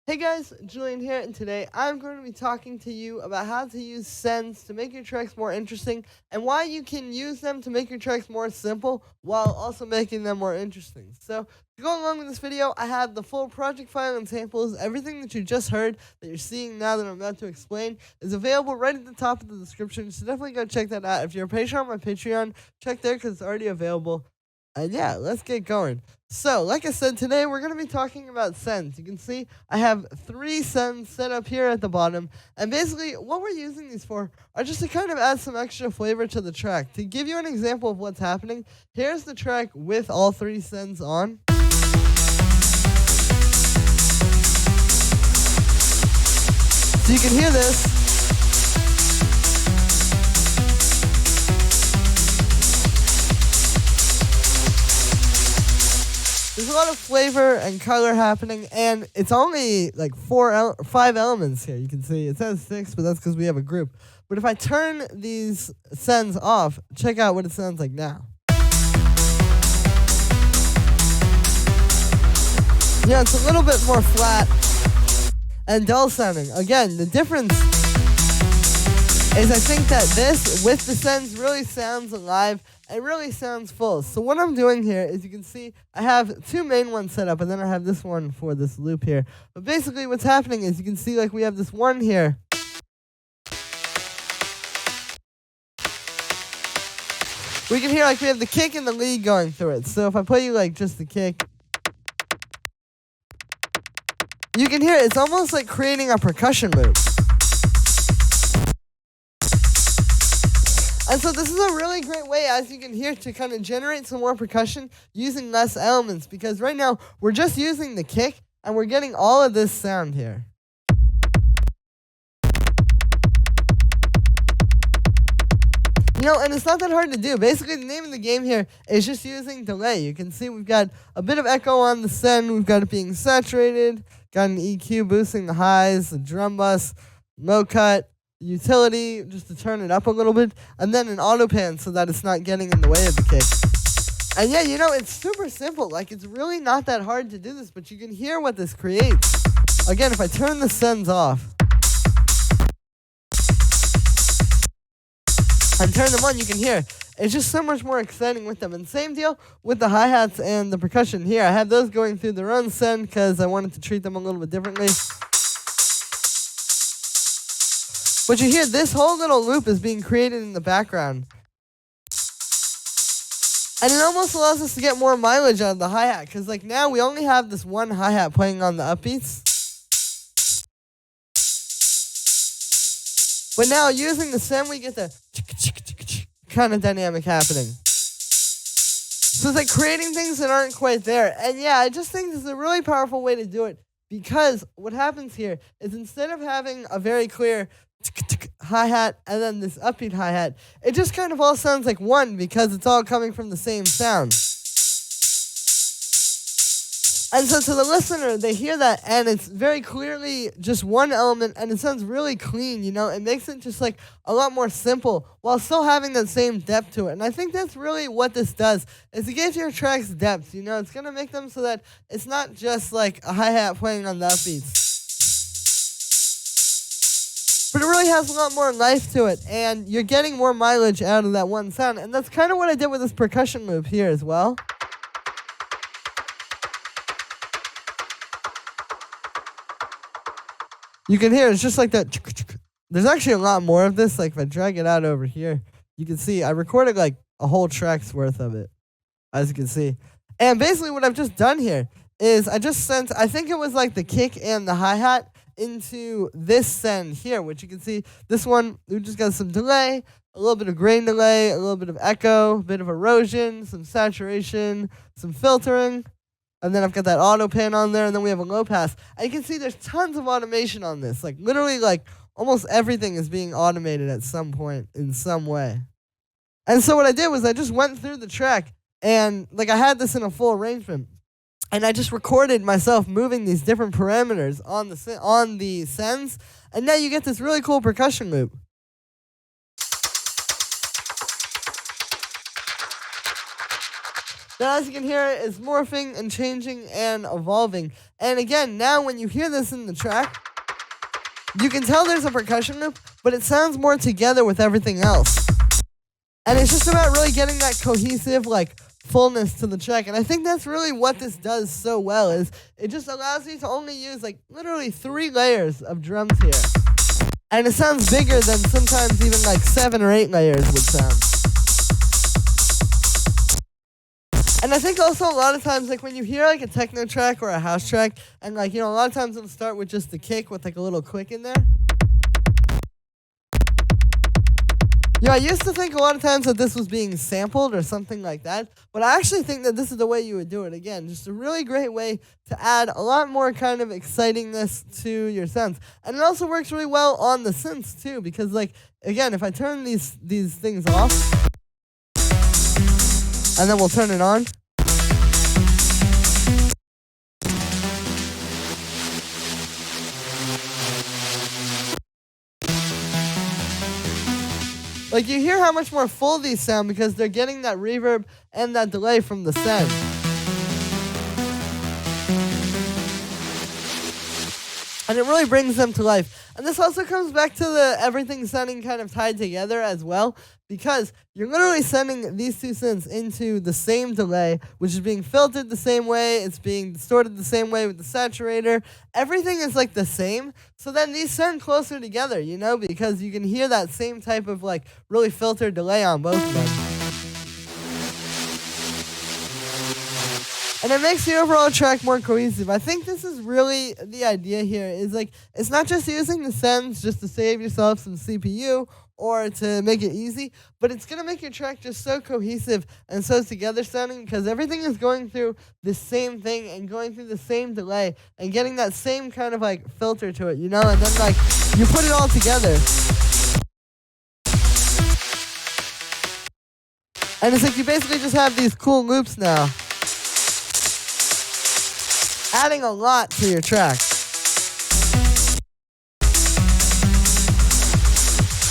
Hey guys, Julian here, and today I'm going to be talking to you about how to use sends to make your tracks more interesting and why you can use them to make your tracks more simple while also making them more interesting. So, to go along with this video, I have the full project file and samples. Everything that you just heard that you're seeing now that I'm about to explain is available right at the top of the description, so definitely go check that out. If you're a patron on my Patreon, check there because it's already available. And yeah, let's get going. So, like I said, today we're going to be talking about sends. You can see I have 3 sends set up here at the bottom. And basically, what we're using these for are just to kind of add some extra flavor to the track. To give you an example of what's happening, here's the track with all 3 sends on. So you can hear this. There's a lot of flavor and color happening, and it's only like 5 elements here. You can see it says 6, but that's because we have a group. But if I turn these sends off, check out what it sounds like now. Yeah, it's a little bit more flat and dull sounding. Again, the difference is I think that this, with the sends, really sounds alive and really sounds full. So what I'm doing here is you can see I have 2 main ones set up, and then I have this one for this loop here. But basically what's happening is you can see like we have this one here. We can hear like we have the kick and the lead going through it. So if I play you like just the kick, you can hear it's almost like creating a percussion loop. And so this is a really great way, as you can hear, to kind of generate some more percussion using less elements, because right now we're just using the kick and we're getting all of this sound here. You know, and it's not that hard to do. Basically, the name of the game here is just using delay. You can see we've got a bit of echo on the send, we've got it being saturated, got an EQ boosting the highs, the drum bus, low cut, utility just to turn it up a little bit, and then an auto pan so that it's not getting in the way of the kick. And yeah, you know, it's super simple. Like, it's really not that hard to do this, but you can hear what this creates. Again, if I turn the sends off and turn them on, you can hear it's just so much more exciting with them. And same deal with the hi-hats and the percussion here. I have those going through their own send because I wanted to treat them a little bit differently. But you hear this whole little loop is being created in the background. And it almost allows us to get more mileage out of the hi-hat, because like now we only have this one hi-hat playing on the upbeats. But now using the send, we get the kind of dynamic happening. So it's like creating things that aren't quite there. And yeah, I just think this is a really powerful way to do it, because what happens here is instead of having a very clear hi-hat and then this upbeat hi-hat, it just kind of all sounds like one because it's all coming from the same sound. And so to the listener, they hear that and it's very clearly just one element, and it sounds really clean, you know? It makes it just like a lot more simple while still having that same depth to it. And I think that's really what this does, is it gives your tracks depth, you know? It's going to make them so that it's not just like a hi-hat playing on the upbeats. But it really has a lot more life to it, and you're getting more mileage out of that one sound. And that's kind of what I did with this percussion loop here as well. You can hear it's just like that. There's actually a lot more of this. Like if I drag it out over here, you can see I recorded like a whole track's worth of it, as you can see. And basically what I've just done here is I just sent, I think it was like the kick and the hi-hat into this send here, which you can see this one, we just got some delay, a little bit of grain delay, a little bit of echo, a bit of erosion, some saturation, some filtering, and then I've got that auto pan on there, and then we have a low pass. And you can see there's tons of automation on this, like literally like almost everything is being automated at some point in some way. And so what I did was I just went through the track, and like I had this in a full arrangement. And I just recorded myself moving these different parameters on the sends, and now you get this really cool percussion loop. that, as you can hear, is morphing and changing and evolving. And again, now when you hear this in the track, you can tell there's a percussion loop, but it sounds more together with everything else. And it's just about really getting that cohesive, like, fullness to the track. And I think that's really what this does so well, is it just allows you to only use, like, literally 3 layers of drums here. And it sounds bigger than sometimes even, like, 7 or 8 layers would sound. And I think also a lot of times, like, when you hear, like, a techno track or a house track, and, like, you know, a lot of times it'll start with just the kick with, like, a little click in there. Yeah, I used to think a lot of times that this was being sampled or something like that, but I actually think that this is the way you would do it. Again, just a really great way to add a lot more kind of excitingness to your sounds. And it also works really well on the synths too, because, like, again, if I turn these things off, and then we'll turn it on. Like, you hear how much more full these sound because they're getting that reverb and that delay from the send. And it really brings them to life. And this also comes back to the everything sounding kind of tied together as well, because you're literally sending these 2 synths into the same delay, which is being filtered the same way, it's being distorted the same way with the saturator. Everything is, like, the same. So then these sound closer together, you know, because you can hear that same type of, like, really filtered delay on both of them. And it makes the overall track more cohesive. I think this is really the idea here, is, like, it's not just using the sends just to save yourself some CPU or to make it easy, but it's going to make your track just so cohesive and so together sounding, because everything is going through the same thing and going through the same delay and getting that same kind of, like, filter to it, you know, and then, like, you put it all together. And it's like you basically just have these cool loops now, adding a lot to your track.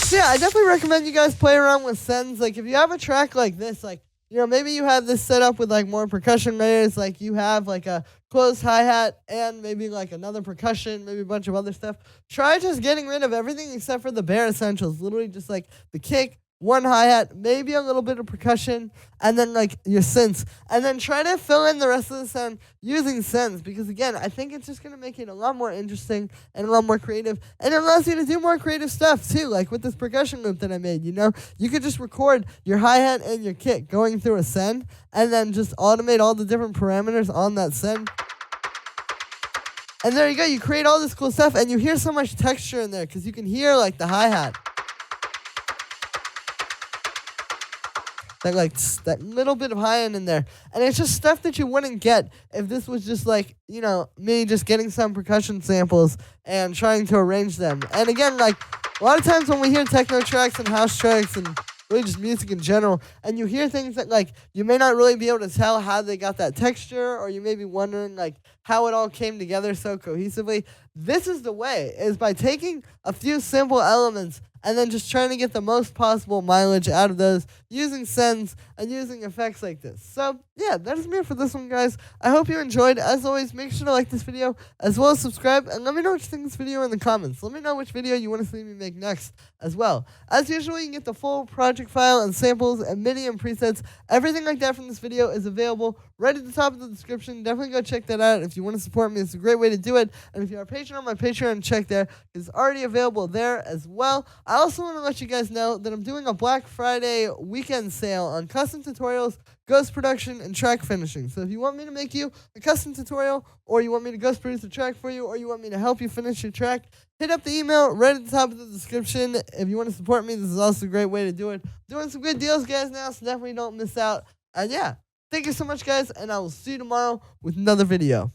So yeah, I definitely recommend you guys play around with sends. Like, if you have a track like this, like, you know, maybe you have this set up with, like, more percussion layers, like you have, like, a closed hi-hat and maybe, like, another percussion, maybe a bunch of other stuff. Try just getting rid of everything except for the bare essentials. Literally just, like, the kick, 1 hi-hat, maybe a little bit of percussion, and then, like, your synths. And then try to fill in the rest of the sound using synths, because, again, I think it's just going to make it a lot more interesting and a lot more creative. And it allows you to do more creative stuff, too, like with this percussion loop that I made, you know? You could just record your hi-hat and your kick going through a send, and then just automate all the different parameters on that send. And there you go. You create all this cool stuff, and you hear so much texture in there, because you can hear, like, the hi-hat. That little bit of high end in there. And it's just stuff that you wouldn't get if this was just, like, you know, me just getting some percussion samples and trying to arrange them. And again, like, a lot of times when we hear techno tracks and house tracks and really just music in general, and you hear things that, like, you may not really be able to tell how they got that texture, or you may be wondering, like, how it all came together so cohesively. This is the way, is by taking a few simple elements and then just trying to get the most possible mileage out of those using sends and using effects like this. So, yeah, that is me for this one, guys. I hope you enjoyed. As always, make sure to like this video, as well as subscribe, and let me know what you think of this video in the comments. Let me know which video you want to see me make next as well. As usual, you can get the full project file and samples and MIDI and presets. Everything like that from this video is available right at the top of the description. Definitely go check that out. If you want to support me, it's a great way to do it. And if you are a patron on my Patreon, check there. It's already available there as well. I also want to let you guys know that I'm doing a Black Friday weekend sale on custom tutorials, ghost production, and track finishing. So if you want me to make you a custom tutorial, or you want me to ghost produce a track for you, or you want me to help you finish your track, hit up the email right at the top of the description. If you want to support me, this is also a great way to do it. Doing some good deals, guys, now, so definitely don't miss out. And yeah, thank you so much, guys, and I will see you tomorrow with another video.